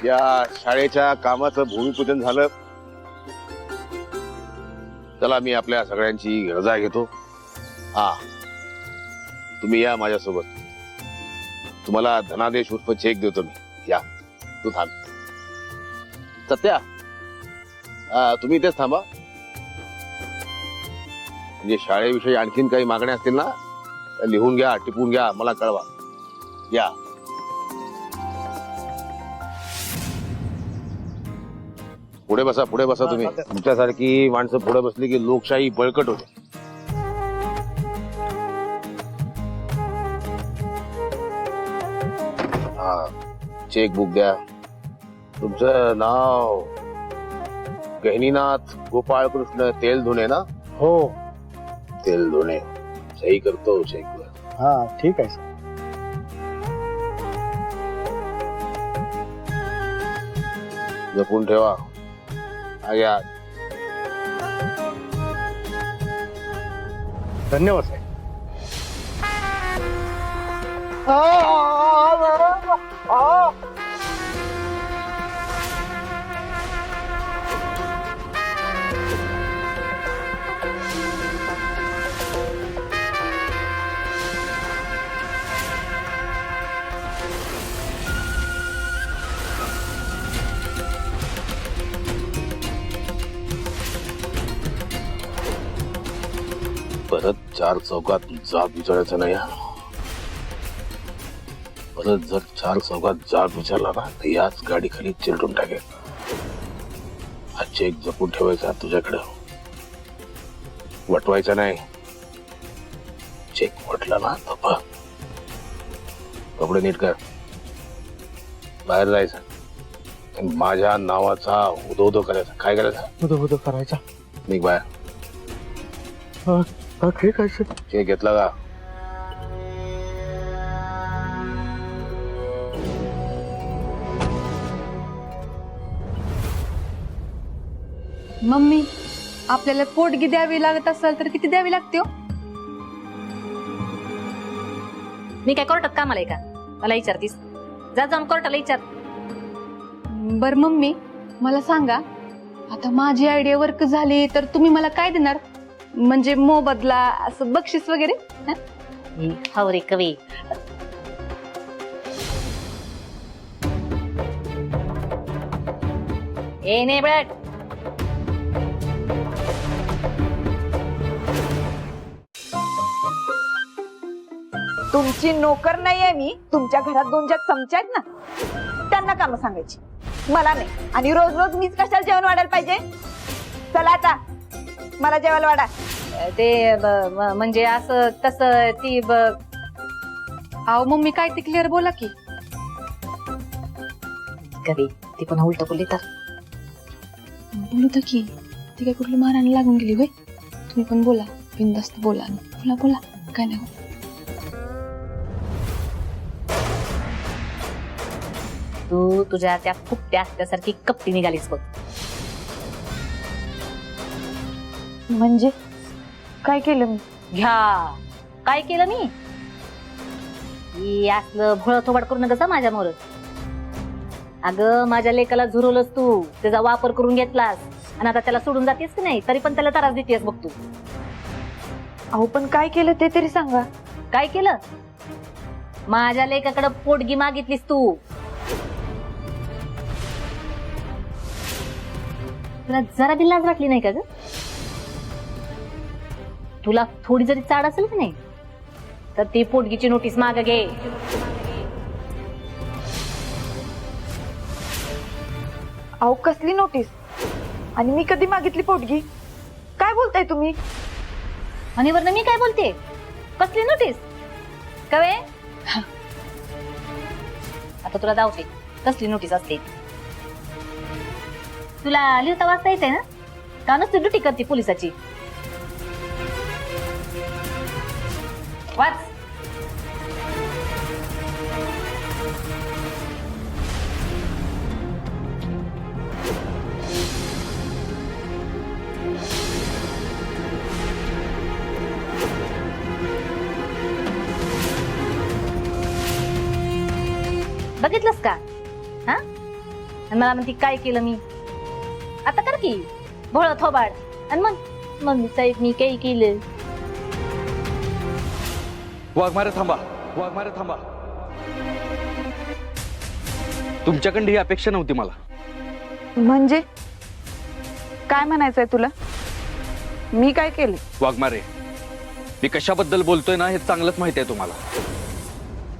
या शाळेच्या कामाचं भूमिपूजन झालं. चला मी आपल्या सगळ्यांची रजा घेतो. हा, तुम्ही या माझ्यासोबत. तुम्हाला धनादेश उर्फ चेक देतो मी. या, तू थांब. सत्या, तुम्ही इथेच थांबा. म्हणजे शाळेविषयी आणखीन काही मागण्या असतील ना, त्या लिहून घ्या, टिपून घ्या, मला कळवा. या. पुढे बसा, पुढे बसा. तुम्ही तुमच्यासारखी माणसं पुढे बसली की लोकशाही बळकट होते. हा, चेक बुक द्या. तुमचं नाव गहिनीनाथ गोपाळकृष्ण तेलधुणे ना? हो. तेलधुणे. सही करतो चेकवर. हा, ठीक आहे सर. जपून ठेवा. या. धन्यवाद साहेब. परत चार चौकात जाब विचारायचं नाही. परत जर चार चौकात जाब विचारला ना तर याच गाडी खाली चिरडून टाकेल. हा चेक जपून ठेवायचा तुझ्याकडे, वटवायचा नाही. चेक वटला ना तर कपडे नीट कर, बाहेर जायचं. माझ्या नावाचा उदो उदो करायचा. काय करायचं? उदो उदो करायचा. निघ बाहेर. ठीक आहे सर. चेक घेतला का? मम्मी, आपल्याला पोटगी द्यावी लागत असेल तर किती द्यावी लागते हो? मी काय कोर्टात कामाला आहे का? मला विचारतीस? जा जाऊन कोर्टाला विचार. बर मम्मी, मला सांगा, आता माझी आयडिया वर्क झाली तर तुम्ही मला काय देणार? म्हणजे मोबदला, असं बक्षीस वगैरे? हो रे कवी. ए नेबट, तुमची नोकर नाहीये मी. तुमच्या घरात दोन ज्या चमच्या आहेत ना, त्यांना कामं सांगायची, मला नाही. आणि रोज रोज मीच कशाला जेवण वाढायला पाहिजे? चला आता मला जेवायला वाढा. ते म्हणजे असं तसं ती अहो मम्मी, काय ते क्लिअर बोला की. कवी ती पण उलट बोलली तर बोलू की. ती काय कुठली महाराणी लागून गेली होय? तुम्ही पण बोला, बिनधास्त बोला. बोला बोला, काय नाही. तू तुझ्या त्या फुकट्या असल्यासारखी कपटी निघालीस बघ. म्हणजे काय केलं मी? घ्या, काय केलं मी? ही असलं भोळ थोबाड करू नका माझ्या मोर. अगं माझ्या लेकाला झुरवलंस तू, त्याचा वापर करून घेतलास आणि आता त्याला सोडून जातेस की नाही, तरी पण त्याला त्रास देतेस बघ तू. अहो पण काय केलं ते तरी सांगा. काय केलं? माझ्या लेकाकडे पोटगी मागितलीस तू. तुला जरा बी लाज वाटली नाही का ग? तुला थोडी जरी चाड असेल की नाही तर ती पोटगीची नोटीस माग घे. अहो कसली नोटीस? आणि मी कधी मागितली पोटगी? काय बोलताय तुम्ही? आणि वरनं मी काय बोलते? कसली नोटीस? कवे आता तुला दावते कसली नोटीस असते. तुला लिहिता वाचता येते ना? का नसते ड्युटी करते पोलिसाची? वाच. बघितलंस का? हा, आणि मला म्हणती काय केलं मी. आता कर की भोळ थोबाड आणि मग मम्मी साहेब मी काही केलं. वाघमारे थांबा, वाघमारे थांबा. तुमच्याकडे ही अपेक्षा नव्हती मला. म्हणजे काय म्हणायचंय तुला? मी काय केले? वाघमारे, मी कशाबद्दल बोलतोय ना हे चांगलंच माहिती आहे तुम्हाला.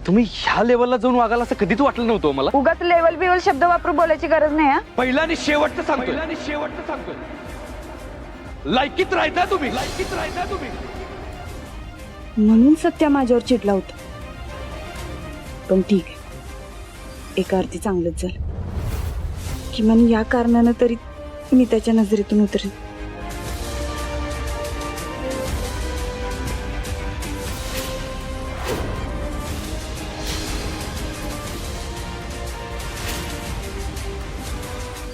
तुम्ही ह्या लेवलला जाऊन वागायला असं कधीच वाटलं नव्हतं मला. उगाच लेवल बिवल शब्द वापरून बोलायची गरज नाही हा. पहिला आणि शेवटचं सांगतोय, लायकीत राहता तुम्ही, लायकीत राहता तुम्ही. म्हणून सत्या माझ्यावर चिडला होता. पण ठीक आहे, एका अर्थी चांगलंच झालं. किमान या कारणानं तरी मी त्याच्या नजरेतून उतरेन.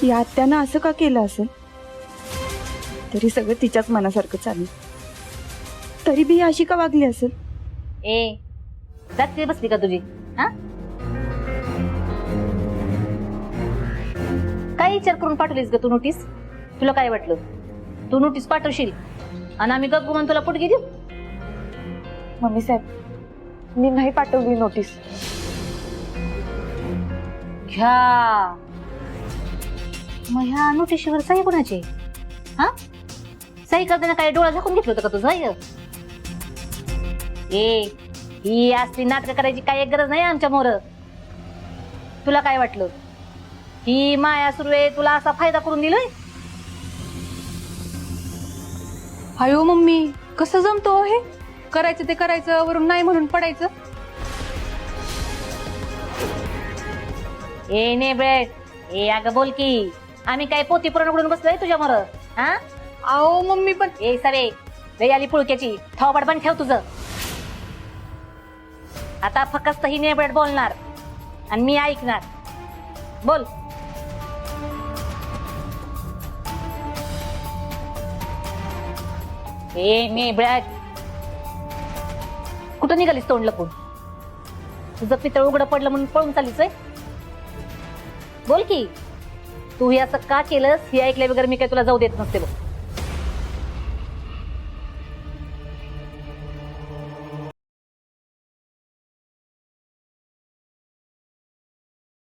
या आत्यानं असं का केलं असेल? तरी सगळं तिच्याच मनासारखं चाललं. तरी बी अशी का वागली असेल? ए जागती बसली का तुझी? हा काय विचार करून पाठवलीस ग तू नोटीस? तुला काय वाटलं तू नोटीस पाठवशील आणि आम्ही गप्प म्हणून तुला पुटगी देऊ? मम्मी साहेब मी नाही पाठवली नोटीस. घ्या मग ह्या नोटीसवर सही कोणाची? हा सही करताना काय डोळा झाकून घेतलं होतं का तुझं? ए ही असली नाटकं करायची काय एक गरज नाही आमच्या मोर. तुला काय वाटलं ही माया सुर्वे तुला असा फायदा करून दिलोय? अयो मम्मी कसं जमतो हे? करायचं ते करायचं, वरून नाही म्हणून पडायचं. ए ने बेट ए अगं बोल की आम्ही काय पोती पुरण उडून बसलोय तुझ्या मोर? हा आओ मम्मी पण ए सरे लई आली पुळक्याची थोबाड पण ठेव तुझं. आता फक्त ही नेबड बोलणार आणि मी ऐकणार. बोल. ए नेबड कुठं निघालीस तोंड लपून? तुझं पितळ उघडं पडलं म्हणून पळून चालीच आहे? बोल की तू हे असं का केलंस हे ऐकल्या वगैरे मी काय तुला जाऊ देत नसते बघ.